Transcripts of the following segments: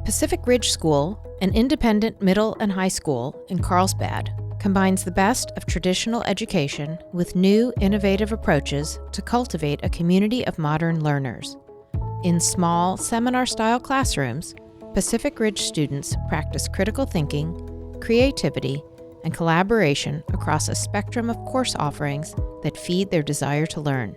Pacific Ridge School, an independent middle and high school in Carlsbad, combines the best of traditional education with new, innovative approaches to cultivate a community of modern learners. In small, seminar-style classrooms, Pacific Ridge students practice critical thinking, creativity, and collaboration across a spectrum of course offerings that feed their desire to learn.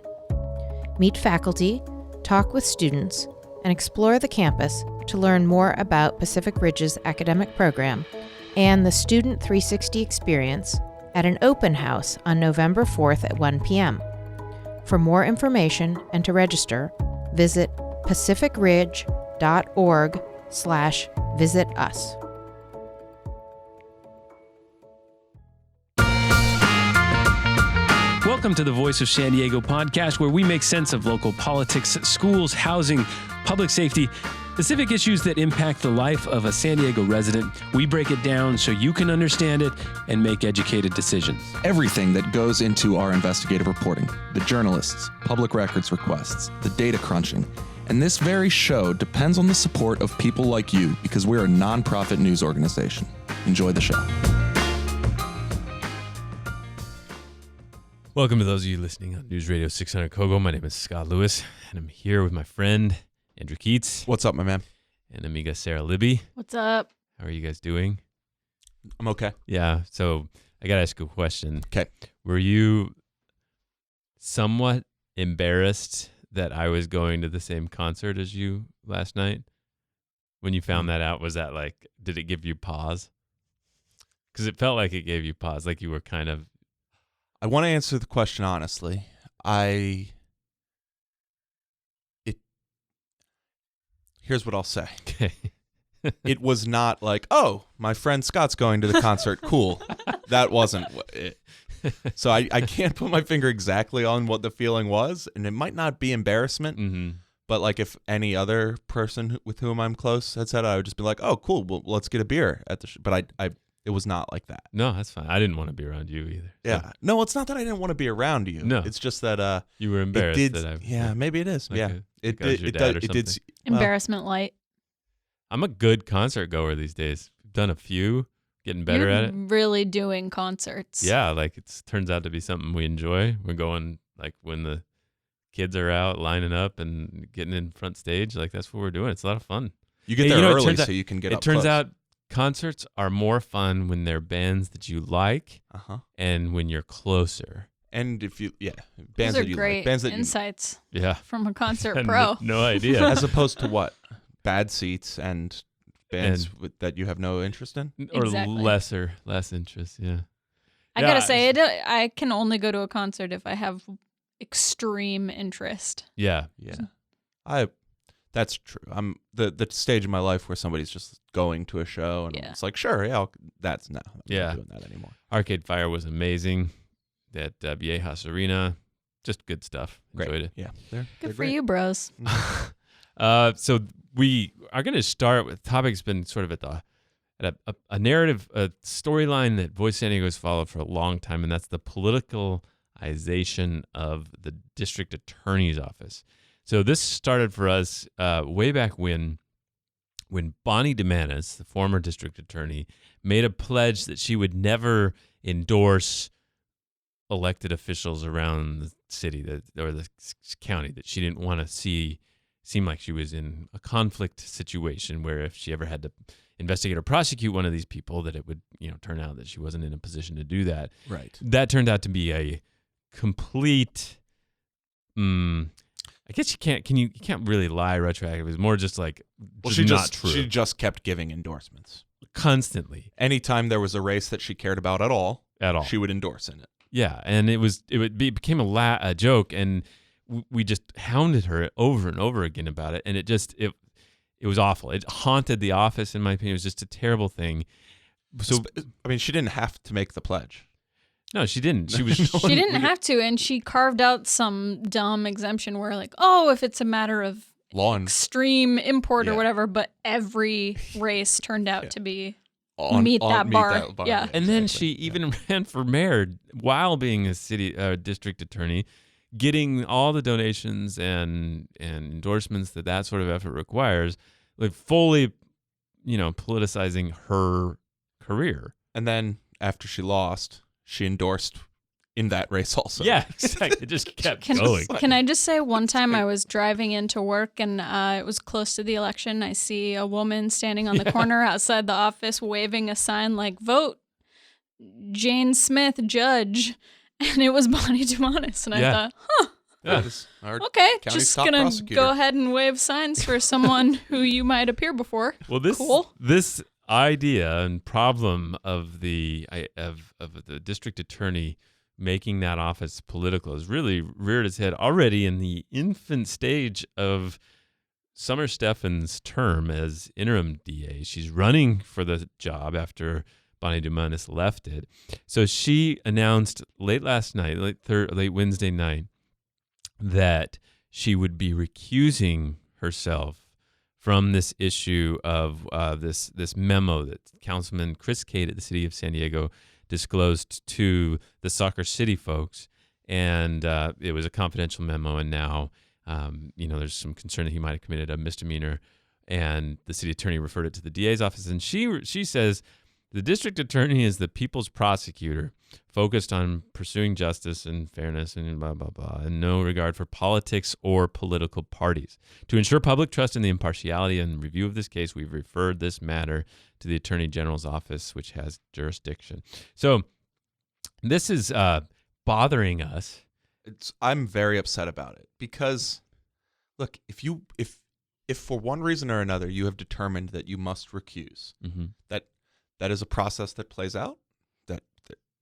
Meet faculty, talk with students, and explore the campus to learn more about Pacific Ridge's academic program and the Student 360 experience at an open house on November 4th at 1 p.m. For more information and to register, visit pacificridge.org/visit-us. Welcome to the Voice of San Diego podcast, where we make sense of local politics, schools, housing, public safety, the civic issues that impact the life of a San Diego resident. We break it down so you can understand it and make educated decisions. Everything that goes into our investigative reporting, the journalists, public records requests, the data crunching, and this very show depends on the support of people like you because we're a nonprofit news organization. Enjoy the show. Welcome to those of you listening on News Radio 600 Kogo. My name is Scott Lewis, and I'm here with my friend, Andrew Keatts. What's up, my man? And amiga Sara Libby. What's up? How are you guys doing? I'm okay. Yeah, so I got to ask you a question. Okay. Were you somewhat embarrassed that I was going to the same concert as you last night? When you found that out, was that like, did it give you pause? Because it felt like it gave you pause, like you were kind of... I want to answer the question honestly. Here's what I'll say. Okay. It was not like, oh, my friend Scott's going to the concert. Cool. That wasn't it. So I can't put my finger exactly on what the feeling was, and it might not be embarrassment, but like if any other person with whom I'm close had said it, I would just be like, oh, cool, well, let's get a beer at the but it was not like that. No, that's fine. I didn't want to be around you either. Yeah. So. No, it's not that I didn't want to be around you. No. It's just that you were embarrassed yeah, maybe it is. Like yeah. It did. Embarrassment light. I'm a good concert goer these days. Done a few, getting better at it. Really doing concerts. Yeah, like it turns out to be something we enjoy. We're going like when the kids are out lining up and getting in front stage. Like that's what we're doing. It's a lot of fun. You get there early so you can get up It turns close. out concerts are more fun when they're bands that you like and when you're closer. And if you, Those bands are that you great like. Bands that insights from a concert pro. No idea. As opposed to what? Bad seats and bands that you have no interest in? Or Exactly. less interest, yeah. I gotta say, I can only go to a concert if I have extreme interest. Yeah. That's true. I'm the stage in my life where somebody's just going to a show and it's like, sure, I'm not doing that anymore. Arcade Fire was amazing. At Viejas Arena, just good stuff. Great. Enjoyed it. Yeah, Good for great. you, bros. So we are going to start with topic's been sort of at a narrative, a storyline that Voice San Diego has followed for a long time, and that's the politicalization of the district attorney's office. So this started for us way back when Bonnie DeManis, the former district attorney, made a pledge that she would never endorse elected officials around the city or the county, that she didn't want to seem like she was in a conflict situation where if she ever had to investigate or prosecute one of these people, that it would turn out that she wasn't in a position to do that. Right. That turned out to be a complete. I guess you can't really lie retroactively. It was more just like not true. She just kept giving endorsements constantly. Anytime there was a race that she cared about at all, she would endorse in it. Yeah, and it became a joke, and we just hounded her over and over again about it, and it was awful. It haunted the office, in my opinion. It was just a terrible thing. So, I mean, she didn't have to make the pledge. No, she didn't. She was. She didn't have to, and she carved out some dumb exemption where, like, if it's a matter of extreme import or whatever, but every race turned out to be. Meet that bar. Yeah. And then she even ran for mayor while being a city district attorney, getting all the donations and endorsements that sort of effort requires, like fully politicizing her career. And then after she lost, she endorsed in that race also. Yeah, exactly. It just kept going. Can I just say, one time I was driving into work and it was close to the election. I see a woman standing on the corner outside the office waving a sign like, "Vote Jane Smith, Judge." And it was Bonnie Dumanis. And I thought, okay, just going to go ahead and wave signs for someone who you might appear before. Well, this idea and problem of the district attorney making that office political has really reared its head already in the infant stage of Summer Stephan's term as interim DA. She's running for the job after Bonnie Dumanis left it. So she announced late Wednesday night, that she would be recusing herself from this issue of this memo that Councilman Chris Cate at the city of San Diego disclosed to the SoccerCity folks, and it was a confidential memo. And now, there's some concern that he might have committed a misdemeanor, and the city attorney referred it to the DA's office. And she says the district attorney is the people's prosecutor, focused on pursuing justice and fairness and blah, blah, blah, and no regard for politics or political parties. To ensure public trust in the impartiality and review of this case, we've referred this matter to the Attorney General's office, which has jurisdiction. So this is bothering us. I'm very upset about it because, look, if for one reason or another you have determined that you must recuse, that is a process that plays out,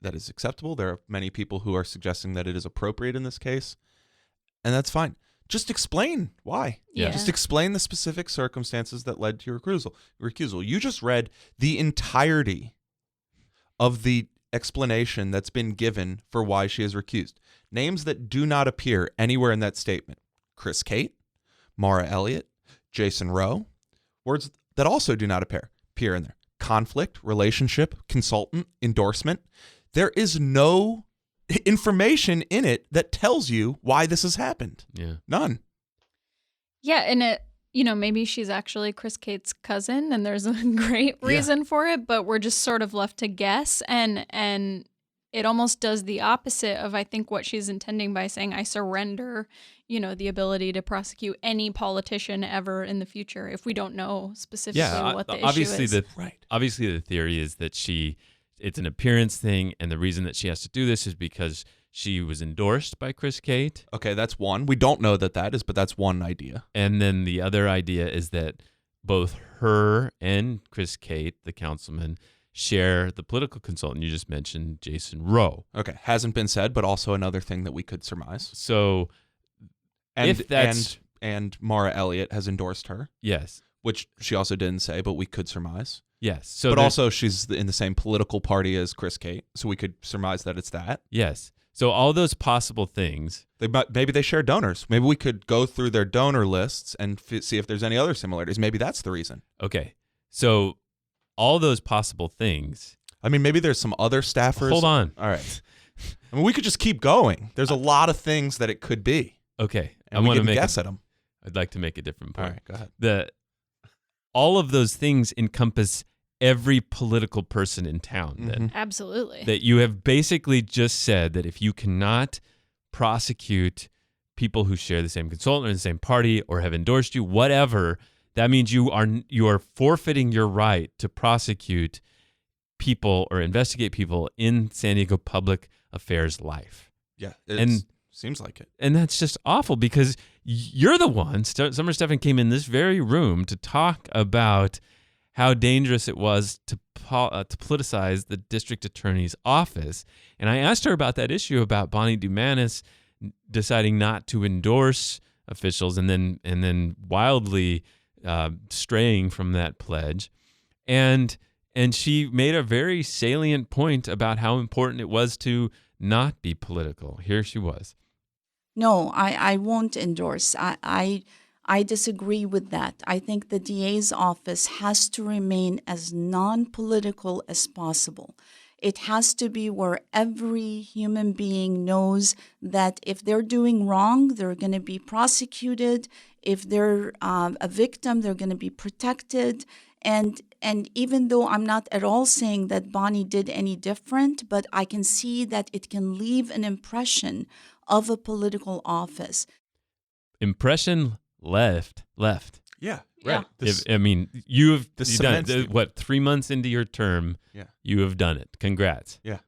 that is acceptable. There are many people who are suggesting that it is appropriate in this case, and that's fine. Just explain why. Yeah. Just explain the specific circumstances that led to your recusal. You just read the entirety of the explanation that's been given for why she is recused. Names that do not appear anywhere in that statement: Chris Cate, Mara Elliott, Jason Rowe. Words that also do not appear in there: conflict, relationship, consultant, endorsement. There is no information in it that tells you why this has happened. Yeah. None. Yeah, and it, maybe she's actually Chris Cate's cousin and there's a great reason for it, but we're just sort of left to guess, and it almost does the opposite of, I think, what she's intending by saying, I surrender, the ability to prosecute any politician ever in the future if we don't know specifically what the issue is. Obviously, the theory is that it's an appearance thing, and the reason that she has to do this is because she was endorsed by Chris Cate. Okay, that's one. We don't know that is, but that's one idea. And then the other idea is that both her and Chris Cate, the councilman, share the political consultant you just mentioned, Jason Rowe. Okay, hasn't been said, but also another thing that we could surmise. So, and Mara Elliott has endorsed her. Yes. Which she also didn't say, but we could surmise. Yes. So but also she's in the same political party as Chris Cate, so we could surmise that it's that. Yes. So all those possible things. Maybe they share donors. Maybe we could go through their donor lists and see if there's any other similarities. Maybe that's the reason. Okay. So all those possible things. I mean, maybe there's some other staffers. Hold on. All right. I mean, we could just keep going. There's a lot of things that it could be. Okay. And we can guess at them. I'd like to make a different point. All right, go ahead. All of those things encompass every political person in town. Mm-hmm. Absolutely. That you have basically just said that if you cannot prosecute people who share the same consultant or the same party or have endorsed you, whatever, that means you are forfeiting your right to prosecute people or investigate people in San Diego public affairs life. Yeah, seems like it. And that's just awful because you're the one, Summer Stephan came in this very room to talk about how dangerous it was to politicize the district attorney's office. And I asked her about that issue about Bonnie Dumanis deciding not to endorse officials and then wildly straying from that pledge. And she made a very salient point about how important it was to not be political. Here she was. No, I won't endorse. I disagree with that. I think the DA's office has to remain as non-political as possible. It has to be where every human being knows that if they're doing wrong, they're going to be prosecuted. If they're a victim, they're going to be protected. And even though I'm not at all saying that Bonnie did any different, but I can see that it can leave an impression of a political office. Impression left. Yeah, Yeah. right. You've This done cements it. What, 3 months into your term? Yeah. You have done it. Congrats. Yeah.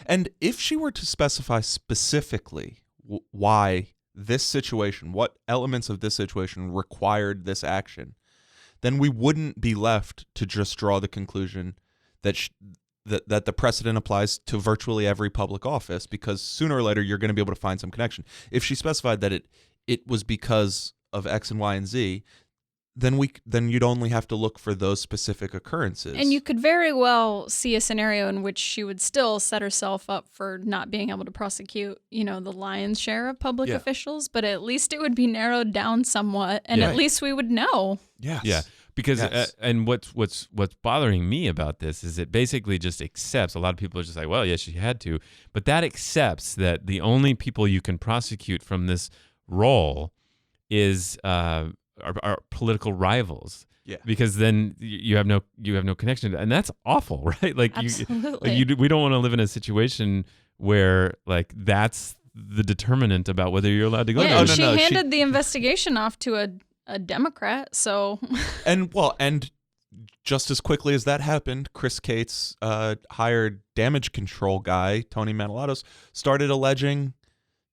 And if she were to specify specifically why this situation, what elements of this situation required this action, then we wouldn't be left to just draw the conclusion that that the precedent applies to virtually every public office, because sooner or later you're going to be able to find some connection. If she specified that it was because of X and Y and Z, then you'd only have to look for those specific occurrences. And you could very well see a scenario in which she would still set herself up for not being able to prosecute, the lion's share of public officials, but at least it would be narrowed down somewhat, and at least we would know. Yes. Yeah. Because and what's bothering me about this is it basically just accepts. A lot of people are just like, well, yes, she had to, but that accepts that the only people you can prosecute from this role is are political rivals. Yeah. Because then you have no connection, and that's awful, right? Like Absolutely. we don't want to live in a situation where like that's the determinant about whether you're allowed to go. Yeah, there. and she handed the investigation off to a Democrat, so and just as quickly as that happened, Chris Cate's hired damage control guy, Tony Manalatos, started alleging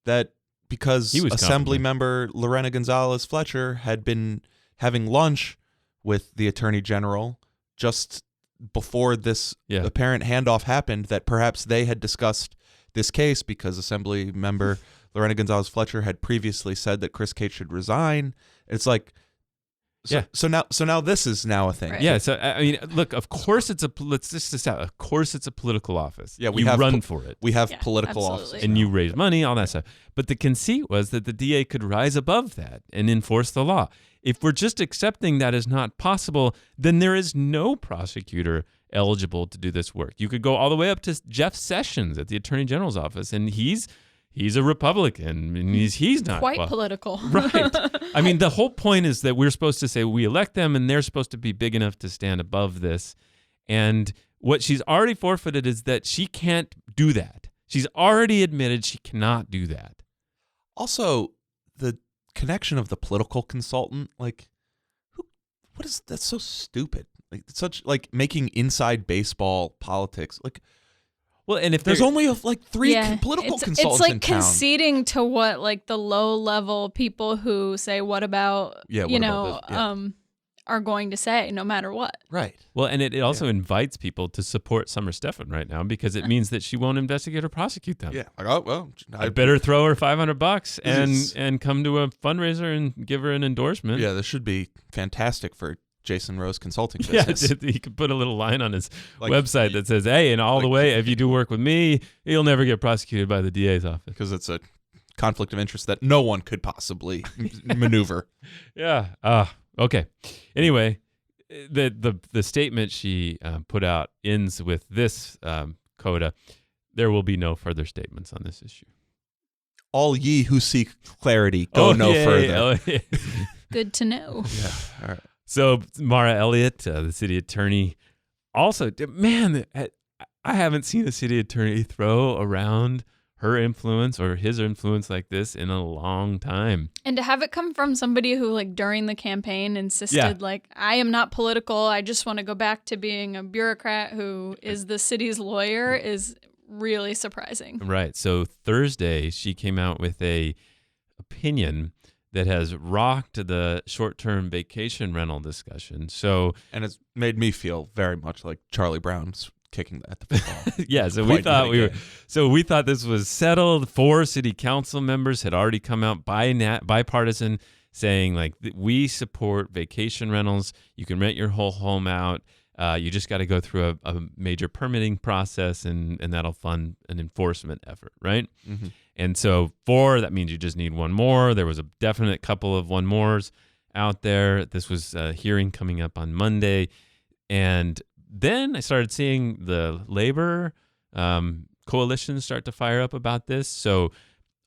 that because Assembly member Lorena Gonzalez Fletcher had been having lunch with the Attorney General just before this apparent handoff happened, that perhaps they had discussed this case because Assembly member Lorena Gonzalez Fletcher had previously said that Chris Cate should resign. It's like, so now this is now a thing. Right. Yeah. So I mean, look, of course let's just decide. Of course it's a political office. Yeah, we run for it. We have political offices, and you raise money, all that stuff. But the conceit was that the DA could rise above that and enforce the law. If we're just accepting that is not possible, then there is no prosecutor eligible to do this work. You could go all the way up to Jeff Sessions at the Attorney General's office, and he's a Republican, and he's not quite political. Right. I mean, the whole point is that we're supposed to say we elect them, and they're supposed to be big enough to stand above this. And what she's already forfeited is that she can't do that. She's already admitted she cannot do that. Also, the connection of the political consultant, like, that's so stupid. Like, it's such like making inside baseball politics. Like, well, and if there's only three political consultants it's like in town. conceding to what like the low level people who say what about are going to say no matter what. Right. Well, and it also invites people to support Summer Stephan right now because it means that she won't investigate or prosecute them. Yeah. Like, oh well, I better throw her $500 and come to a fundraiser and give her an endorsement. Yeah, this should be fantastic for Jason Rose Consulting business. Yeah, he could put a little line on his website that says, hey, and all the way, if you do work with me, you'll never get prosecuted by the DA's office. Because it's a conflict of interest that no one could possibly maneuver. Yeah. Okay. Anyway, the statement she put out ends with this coda: there will be no further statements on this issue. All ye who seek clarity, go no further. Yeah. Good to know. Yeah. All right. So Mara Elliott, the city attorney, also, man, I haven't seen a city attorney throw around her influence or his influence like this in a long time. And to have it come from somebody who, like, during the campaign insisted, like, I am not political, I just want to go back to being a bureaucrat who is the city's lawyer is really surprising. Right. So Thursday, she came out with a opinion that has rocked the short-term vacation rental discussion. And it's made me feel very much like Charlie Brown's kicking at the football. Yeah, so we thought this was settled. 4 city council members had already come out bipartisan saying, like, we support vacation rentals. You can rent your whole home out. You just got to go through a major permitting process, and that'll fund an enforcement effort, right? Mm-hmm. And so 4, that means you just need one more. There was a definite couple of one mores out there. This was a hearing coming up on Monday. And then I started seeing the labor coalition start to fire up about this. So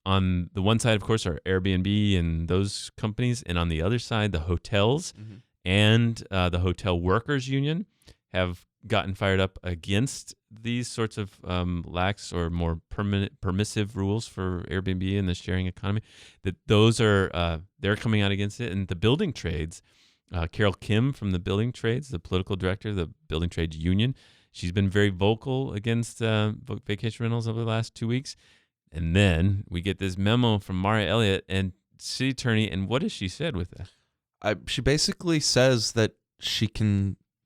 on the one side, of course, are Airbnb and those companies. And on the other side, the hotels. Mm-hmm. and the hotel workers union have gotten fired up against these sorts of lax or more permissive rules for Airbnb and the sharing economy. That those are they're coming out against it, and the building trades. Carol Kim from the building trades, the political director of the building trades union, she's been very vocal against vacation rentals over the last 2 weeks. And then we get this memo from Mara Elliott and city attorney, and what has she said with that? She basically says that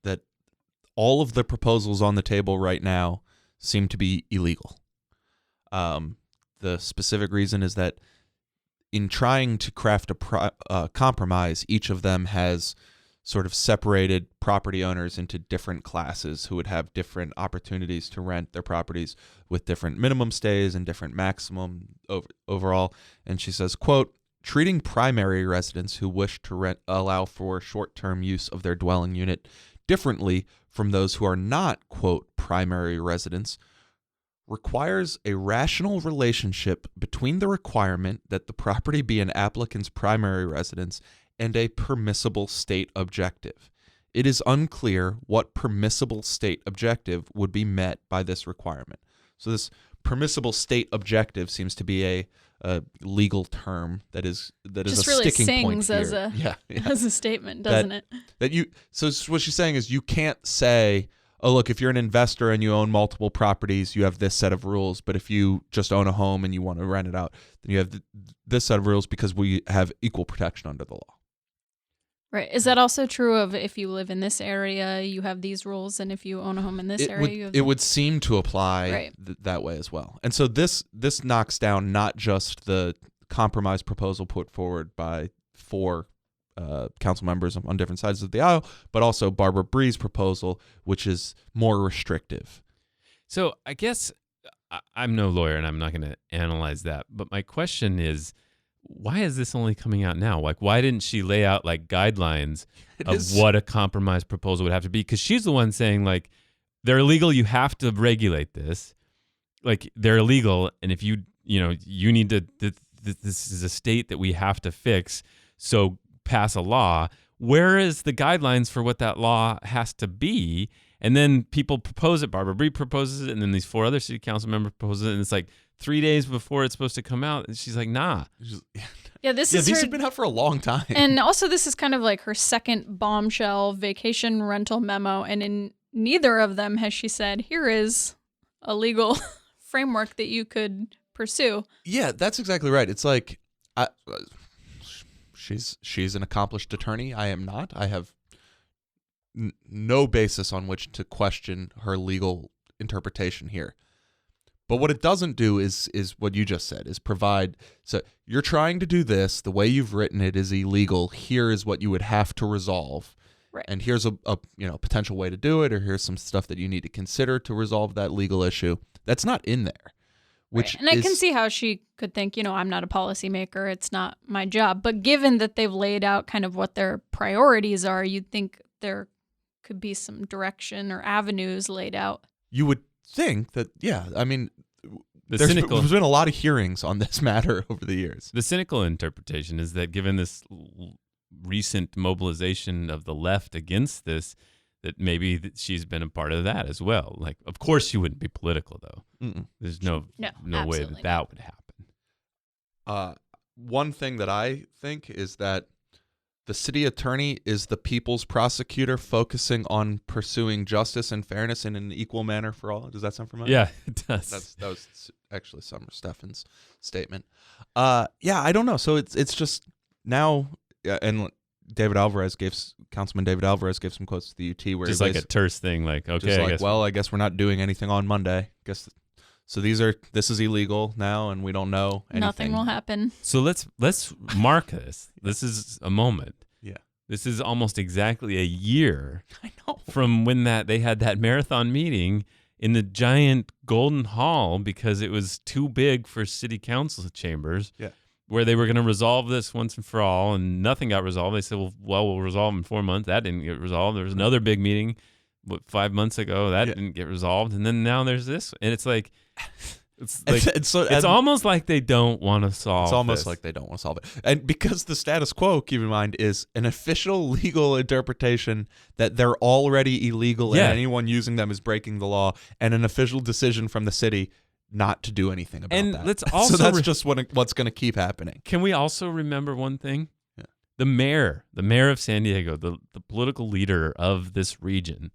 that all of the proposals on the table right now seem to be illegal. The specific reason is that in trying to craft a compromise, each of them has sort of separated property owners into different classes who would have different opportunities to rent their properties with different minimum stays and different maximum overall. And she says, quote, treating primary residents who wish to allow for short-term use of their dwelling unit differently from those who are not, quote, primary residents requires a rational relationship between the requirement that the property be an applicant's primary residence and a permissible state objective. It is unclear what permissible state objective would be met by this requirement. So this permissible state objective seems to be a legal term that is just a really sticking point sings here. as a statement, doesn't it? So what she's saying is you can't say, oh, look, if you're an investor and you own multiple properties, you have this set of rules. But if you just own a home and you want to rent it out, then you have this set of rules because we have equal protection under the law. Right. Is that also true of if you live in this area, you have these rules, and if you own a home in this area, you have... It would seem to apply that way as well. And so this knocks down not just the compromise proposal put forward by 4 council members on different sides of the aisle, but also Barbara Bree's proposal, which is more restrictive. So I guess I'm no lawyer and I'm not going to analyze that, but my question is, why is this only coming out now? Like, why didn't she lay out like guidelines what a compromise proposal would have to be? Because she's the one saying like, they're illegal, you have to regulate this. Like, they're illegal, and if you need to, this is a state that we have to fix, so pass a law. Where is the guidelines for what that law has to be? And then people propose it. Barbara Bree proposes it, and then these 4 other city council members propose it, and it's like 3 days before it's supposed to come out, and she's like, nah. Yeah, these have been out for a long time. And also, this is kind of like her second bombshell vacation rental memo, and in neither of them has she said, here is a legal framework that you could pursue. Yeah, that's exactly right. It's like, she's an accomplished attorney. I am not. I have no basis on which to question her legal interpretation here. But what it doesn't do is what you just said, is provide, so you're trying to do this, the way you've written it is illegal, here is what you would have to resolve. Right. And here's a potential way to do it, or here's some stuff that you need to consider to resolve that legal issue. That's not in there. Right. And I can see how she could think, I'm not a policymaker, it's not my job. But given that they've laid out kind of what their priorities are, you'd think there could be some direction or avenues laid out. You would think that, yeah, I mean, there's been a lot of hearings on this matter over the years. The cynical interpretation is that given this recent mobilization of the left against this, that maybe she's been a part of that as well. Like, of course she wouldn't be political, though. Mm-mm. There's no way that would happen. One thing that I think is that the city attorney is the people's prosecutor focusing on pursuing justice and fairness in an equal manner for all. Does that sound familiar? Yeah, it does. That was actually Summer Stephan's statement. Yeah, I don't know. So it's just now, and Councilman David Alvarez gave some quotes to the UT where just like a terse thing, like, okay, I guess we're not doing anything on Monday. So this is illegal now, and we don't know anything. Nothing will happen. So let's mark this. This is a moment. Yeah. This is almost exactly a year I know. from when they had that marathon meeting in the giant Golden Hall because it was too big for city council chambers. Yeah. Where they were going to resolve this once and for all, and nothing got resolved. They said, we'll resolve in 4 months. That didn't get resolved. There was another big meeting 5 months ago. That didn't get resolved. And then now there's this. And it's like, It's almost like they don't want to solve. It's almost this. like they don't want to solve it, and because the status quo, keep in mind, is an official legal interpretation that they're already illegal, and anyone using them is breaking the law, and an official decision from the city not to do anything about that. Let's also so that's just what's going to keep happening. Can we also remember one thing? Yeah. The mayor of San Diego, the political leader of this region,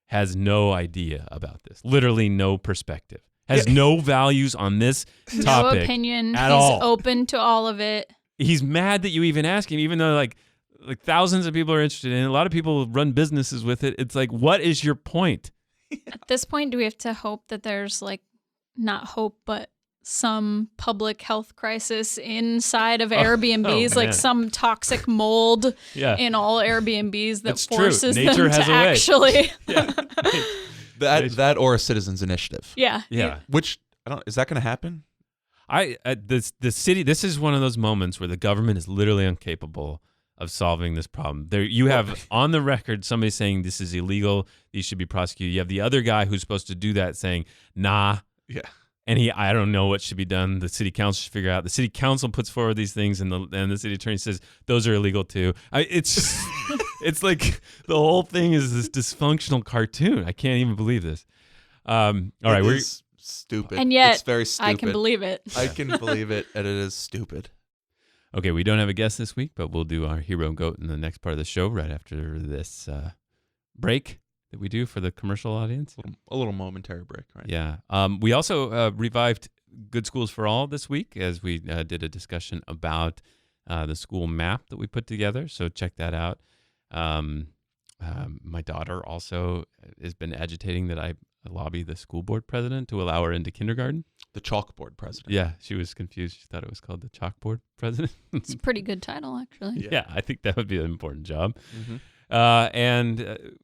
has no idea about this. Literally no perspective. Has no values on this topic. No opinion. At all. He's open to all of it. He's mad that you even ask him, even though like thousands of people are interested in it. A lot of people run businesses with it. It's like, what is your point? At this point, do we have to hope that there's like, not hope, but some public health crisis inside of Airbnbs, like some toxic mold in all Airbnbs that forces them to actually. That or a citizens initiative. Yeah. Which is that going to happen? The city. This is one of those moments where the government is literally incapable of solving this problem. There, you have on the record somebody saying this is illegal. These should be prosecuted. You have the other guy who's supposed to do that saying, nah. Yeah. And I don't know what should be done. The city council should figure out. The city council puts forward these things, and the city attorney says those are illegal too. It's like the whole thing is this dysfunctional cartoon. I can't even believe this. All right, we're stupid, and yet it's very stupid. I can believe it. I can believe it, and it is stupid. Okay, we don't have a guest this week, but we'll do our hero and goat in the next part of the show right after this break that we do for the commercial audience. A little momentary break, right? Yeah. We also revived Good Schools for All this week as we did a discussion about the school map that we put together. So check that out. My daughter also has been agitating that I lobby the school board president to allow her into kindergarten. The chalkboard president. Yeah, she was confused. She thought it was called the chalkboard president. It's a pretty good title, actually. Yeah, I think that would be an important job. Mm-hmm.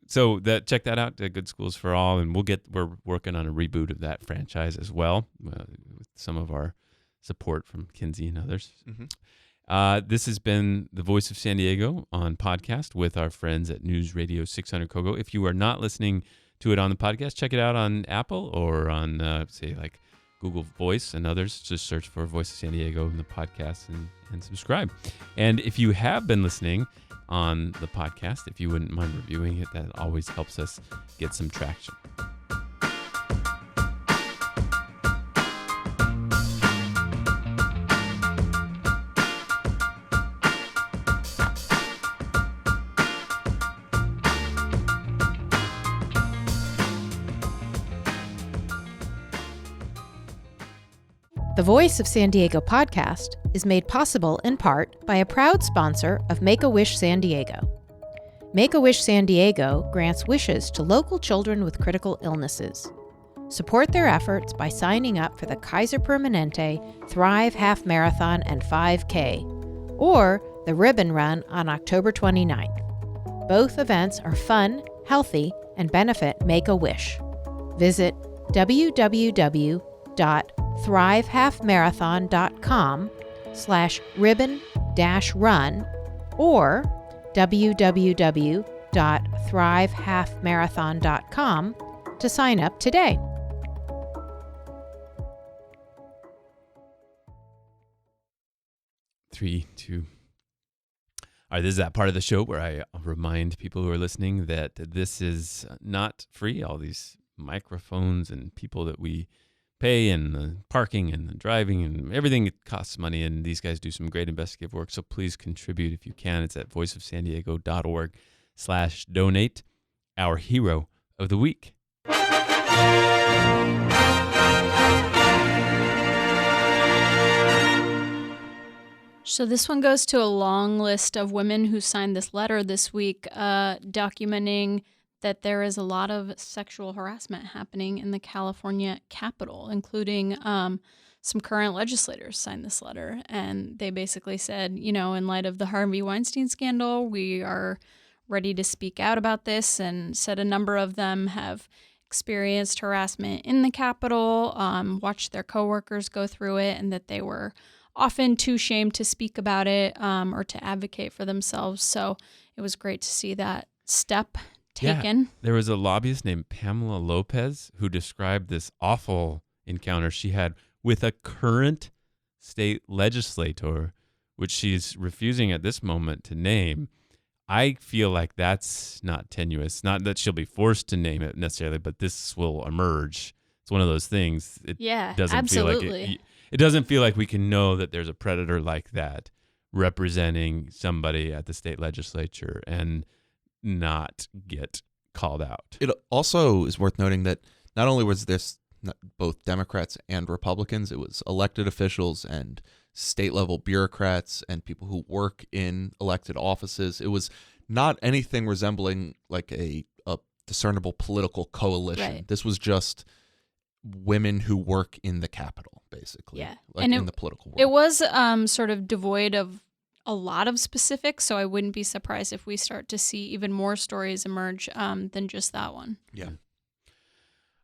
So check that out, Good Schools for All, and we're working on a reboot of that franchise as well, with some of our support from Kinsey and others. Mm-hmm. This has been the Voice of San Diego on podcast with our friends at News Radio 600 Kogo. If you are not listening to it on the podcast, check it out on Apple or on say like Google Voice and others. Just search for Voice of San Diego in the podcast and subscribe. And if you have been listening on the podcast, if you wouldn't mind reviewing it, that always helps us get some traction. The Voice of San Diego podcast is made possible in part by a proud sponsor of Make-A-Wish San Diego. Make-A-Wish San Diego grants wishes to local children with critical illnesses. Support their efforts by signing up for the Kaiser Permanente Thrive Half Marathon and 5K, or the Ribbon Run on October 29th. Both events are fun, healthy, and benefit Make-A-Wish. Visit www.thrivehalfmarathon.com/ribbon-run or www.thrivehalfmarathon.com to sign up today. Three, two. All right, this is that part of the show where I remind people who are listening that this is not free. All these microphones and people that we pay and the parking and the driving and everything, it costs money, and these guys do some great investigative work. So please contribute if you can. It's at voiceofsandiego.org/donate. Our hero of the week. So this one goes to a long list of women who signed this letter this week, documenting that there is a lot of sexual harassment happening in the California Capitol, including some current legislators signed this letter. And they basically said, you know, in light of the Harvey Weinstein scandal, we are ready to speak out about this, and said a number of them have experienced harassment in the Capitol, watched their coworkers go through it, and that they were often too ashamed to speak about it or to advocate for themselves. So it was great to see that step taken. Yeah. There was a lobbyist named Pamela Lopez who described this awful encounter she had with a current state legislator, which she's refusing at this moment to name. I feel like that's not tenuous. Not that she'll be forced to name it necessarily, but this will emerge. It's one of those things. It doesn't absolutely. feel like it doesn't feel like we can know that there's a predator like that representing somebody at the state legislature and not get called out. It also is worth noting that not only was this both Democrats and Republicans, it was elected officials and state-level bureaucrats and people who work in elected offices. It was not anything resembling like a discernible political coalition. Right. This was just women who work in the Capitol, basically. Yeah. Like and in the political world. It was sort of devoid of a lot of specifics, so I wouldn't be surprised if we start to see even more stories emerge than just that one. Yeah.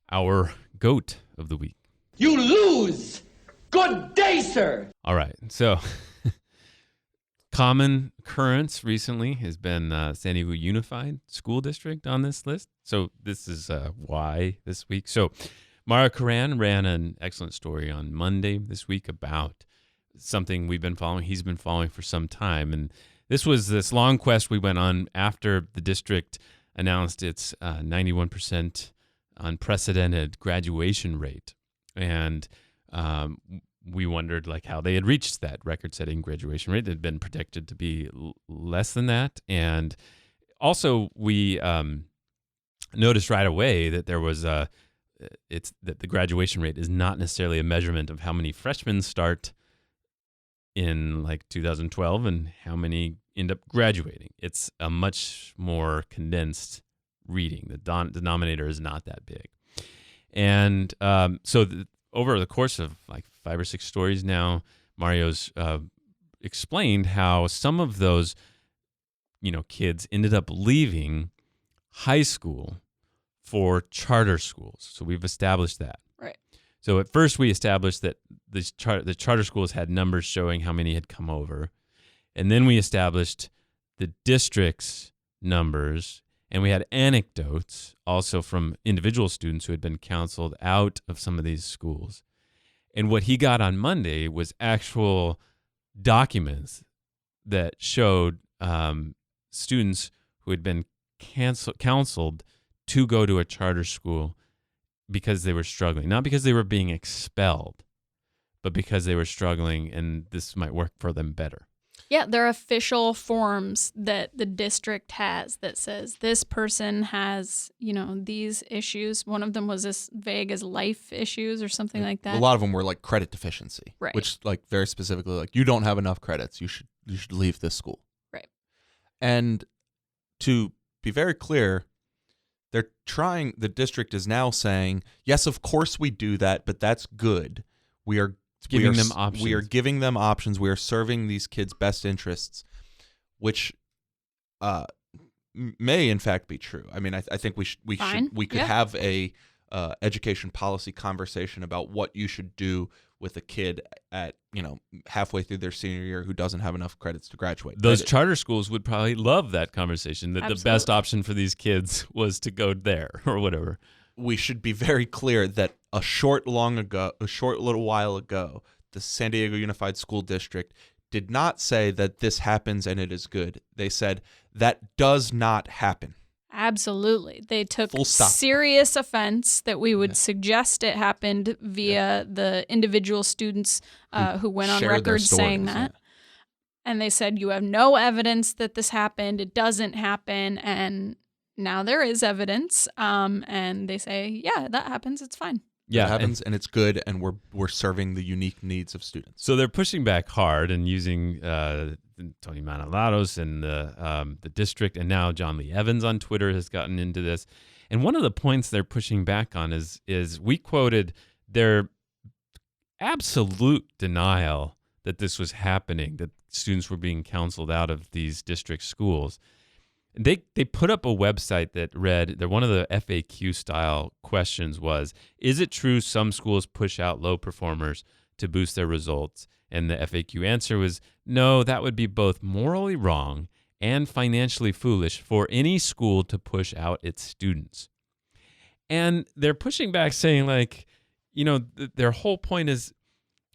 Our goat of the week. You lose! Good day, sir! All right. So, common occurrence recently has been San Diego Unified School District on this list. So, this is why this week. So, Mara Karan ran an excellent story on Monday this week about something we've been following. He's been following for some time. And this was this long quest we went on after the district announced its 91% unprecedented graduation rate. And we wondered like how they had reached that record-setting graduation rate. It had been predicted to be less than that. And also we noticed right away that there was that the graduation rate is not necessarily a measurement of how many freshmen start in like 2012 and how many end up graduating. It's a much more condensed reading. The denominator is not that big. And over the course of like 5 or 6 stories now, Mario's explained how some of those, kids ended up leaving high school for charter schools. So we've established that. Right. So at first we established that the charter schools had numbers showing how many had come over. And then we established the district's numbers. And we had anecdotes also from individual students who had been counseled out of some of these schools. And what he got on Monday was actual documents that showed students who had been counseled to go to a charter school because they were struggling. Not because they were being expelled, but because they were struggling and this might work for them better. Yeah, there are official forms that the district has that says this person has, these issues. One of them was as vague as life issues or something like that. A lot of them were like credit deficiency, right? Which like very specifically like you don't have enough credits. You should leave this school. Right. And to be very clear, the district is now saying, yes, of course we do that, but that's good. We are giving them options. We are giving them options. We are serving these kids' best interests, which may in fact be true. I mean, I think we could have a education policy conversation about what you should do with a kid at halfway through their senior year who doesn't have enough credits to graduate. Those charter schools would probably love that conversation. That Absolutely. The best option for these kids was to go there or whatever. We should be very clear that a short little while ago, the San Diego Unified School District did not say that this happens and it is good. They said that does not happen. Absolutely. They took serious offense that we would suggest it happened via the individual students who went on record saying that. Yeah. And they said, you have no evidence that this happened. It doesn't happen. And now there is evidence. And they say, yeah, that happens. It's fine. Yeah, it happens and it's good, and we're serving the unique needs of students. So they're pushing back hard and using Tony Manalados and the district, and now John Lee Evans on Twitter has gotten into this. And one of the points they're pushing back on is we quoted their absolute denial that this was happening, that students were being counseled out of these district schools. They put up a website that read that one of the FAQ style questions was, is it true some schools push out low performers to boost their results? And the FAQ answer was, no, that would be both morally wrong and financially foolish for any school to push out its students. And they're pushing back saying like, their whole point is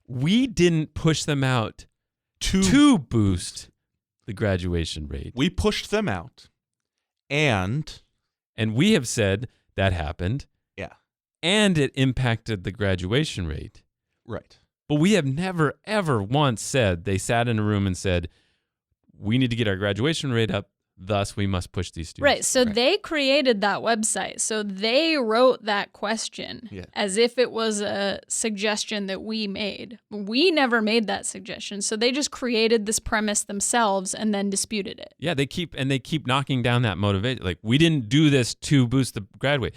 we didn't push them out to boost the graduation rate. We pushed them out, and we have said that happened. Yeah. And it impacted the graduation rate. Right. But we have never, ever once said, they sat in a room and said, we need to get our graduation rate up, thus we must push these students. Right, so they created that website. So they wrote that question as if it was a suggestion that we made. We never made that suggestion. So they just created this premise themselves and then disputed it. Yeah, they keep knocking down that motivation. Like, we didn't do this to boost the grad rate.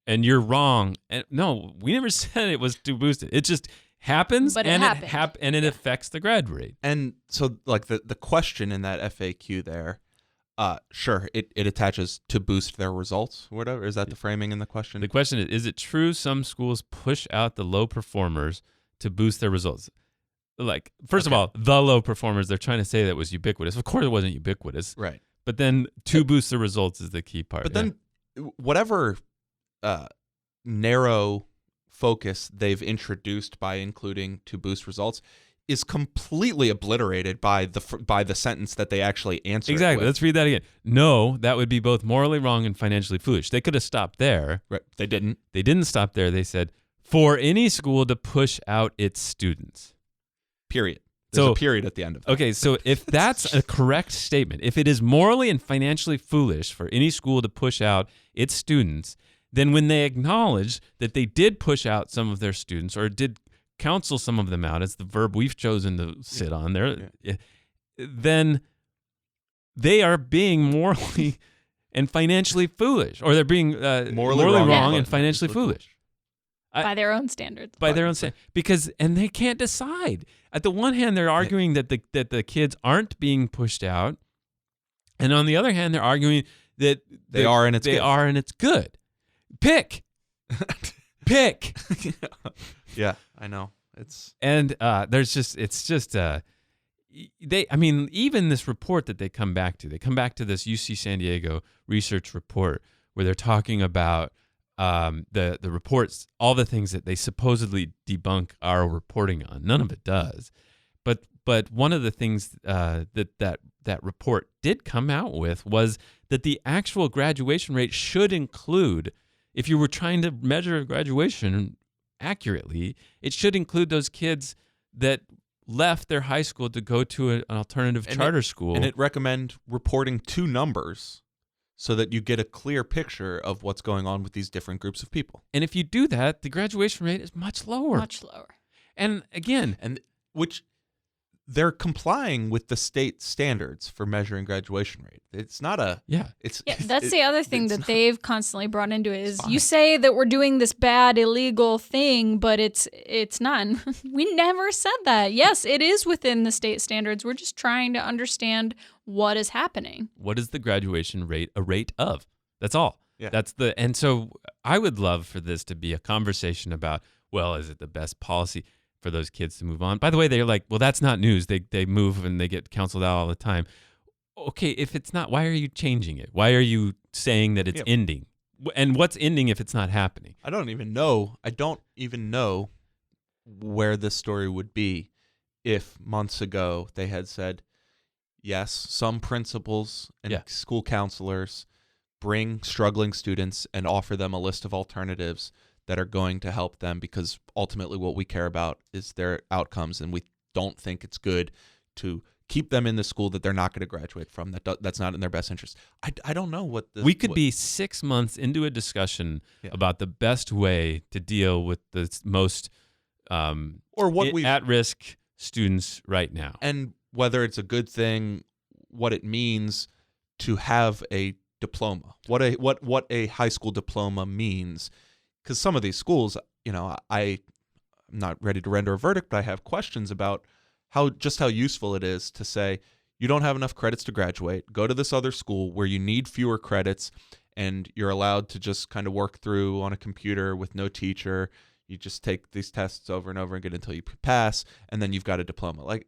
And you're wrong. And no, we never said it was to boost it. It just happens, but and it happened. And it affects the grad rate. And so, like, the question in that FAQ there, sure, it attaches to boost their results, whatever. Is that the framing in the question? The question is it true some schools push out the low performers to boost their results? Like, first of all, the low performers, they're trying to say that was ubiquitous. Of course it wasn't ubiquitous. Right. But then to boost the results is the key part. But then whatever narrow focus they've introduced by including to boost results is completely obliterated by the sentence that they actually answered. Exactly. With. Let's read that again. No, that would be both morally wrong and financially foolish. They could have stopped there. Right. They didn't. They didn't stop there. They said, for any school to push out its students. Period. There's a period at the end of that. Okay, so if that's a correct statement, if it is morally and financially foolish for any school to push out its students, then when they acknowledge that they did push out some of their students or did counsel some of them out, as the verb we've chosen to sit on there, then they are being morally and financially foolish, or they're being morally wrong and financially foolish. By their own standards. By their own standards. Because, and they can't decide. At the one hand, they're arguing that the kids aren't being pushed out. And on the other hand, they're arguing that they are and it's good. Are and it's good. Pick. Pick. Yeah, I know. And even this report that they come back to this UC San Diego research report where they're talking about the reports, all the things that they supposedly debunk our reporting on. None of it does. But one of the things that report did come out with was that the actual graduation rate should include, if you were trying to measure graduation accurately, it should include those kids that left their high school to go to an alternative charter school. And it recommend reporting two numbers so that you get a clear picture of what's going on with these different groups of people. And if you do that, the graduation rate is much lower. Much lower. And again, which they're complying with the state standards for measuring graduation rate. It's not a that's the other thing that they've constantly brought into it is you say that we're doing this bad illegal thing, but it's not. We never said that. Yes, it is within the state standards. We're just trying to understand what is happening. What is the graduation rate a rate of? That's all. Yeah. And so I would love for this to be a conversation about, well, is it the best policy for those kids to move on? By the way, they're like, well, that's not news. They move and they get counseled out all the time. Okay, if it's not, why are you changing it? Why are you saying that it's ending? And what's ending if it's not happening? I don't even know where this story would be if months ago they had said, yes, some principals and school counselors bring struggling students and offer them a list of alternatives that are going to help them, because ultimately what we care about is their outcomes, and we don't think it's good to keep them in the school that they're not going to graduate from. That's not in their best interest. I don't know what this... We could be 6 months into a discussion about the best way to deal with the most at-risk students right now. And whether it's a good thing, what it means to have a diploma, what a high school diploma means. Because some of these schools, I'm not ready to render a verdict, but I have questions about how useful it is to say, you don't have enough credits to graduate, go to this other school where you need fewer credits and you're allowed to just kind of work through on a computer with no teacher. You just take these tests over and over again until you pass, and then you've got a diploma. Like,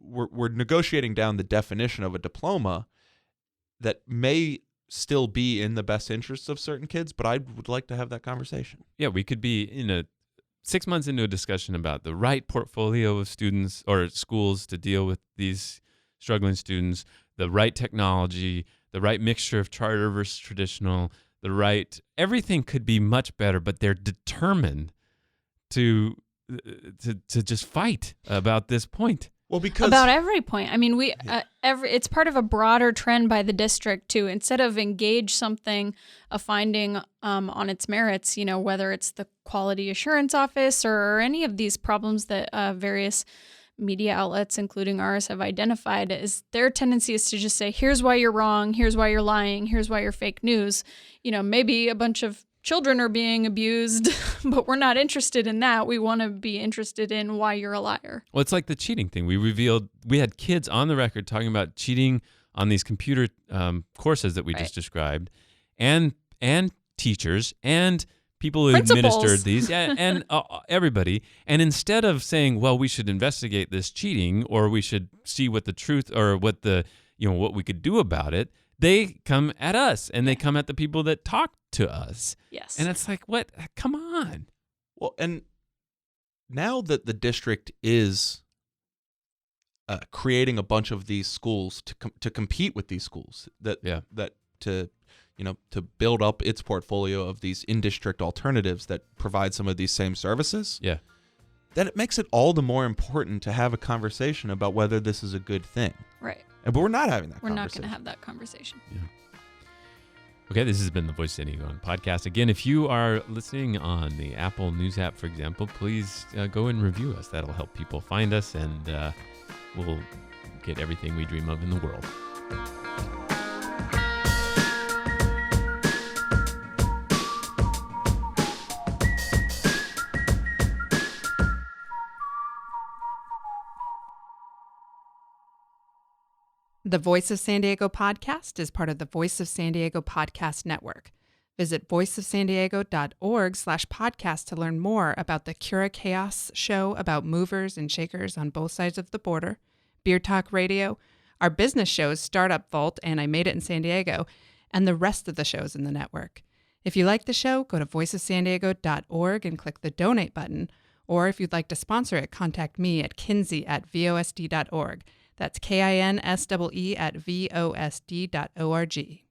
we're negotiating down the definition of a diploma that may still be in the best interests of certain kids, but I would like to have that conversation. Yeah, we could be in a 6 months into a discussion about the right portfolio of students or schools to deal with these struggling students, the right technology, the right mixture of charter versus traditional, everything could be much better, but they're determined to just fight about this point. Well, because about every point. I mean, it's part of a broader trend by the district to, instead of engage a finding on its merits, whether it's the quality assurance office or any of these problems that various media outlets, including ours, have identified, is their tendency is to just say, here's why you're wrong, here's why you're lying, here's why you're fake news. Maybe a bunch of children are being abused, but we're not interested in that. We want to be interested in why you're a liar. Well, it's like the cheating thing. We had kids on the record talking about cheating on these computer courses that we just described, and teachers and people who administered these, and everybody. And instead of saying, well, we should investigate this cheating, or we should see what the truth, or what we could do about it, they come at us, and they come at the people that talk to us. Yes. And it's like, what? Come on. Well, and now that the district is creating a bunch of these schools to compete with these schools, to build up its portfolio of these in-district alternatives that provide some of these same services, then it makes it all the more important to have a conversation about whether this is a good thing. Right. But we're not having that conversation. We're not going to have that conversation. Yeah. Okay, this has been the Voice of San Diego podcast. Again, if you are listening on the Apple News app, for example, please go and review us. That'll help people find us, and we'll get everything we dream of in the world. The Voice of San Diego podcast is part of the Voice of San Diego podcast network. Visit voiceofsandiego.org/podcast to learn more about the Cura Chaos show about movers and shakers on both sides of the border, Beer Talk Radio, our business shows Startup Vault and I Made It in San Diego, and the rest of the shows in the network. If you like the show, go to voiceofsandiego.org and click the donate button. Or if you'd like to sponsor it, contact me at kinsey@vosd.org. That's KINSEE@vosd.org.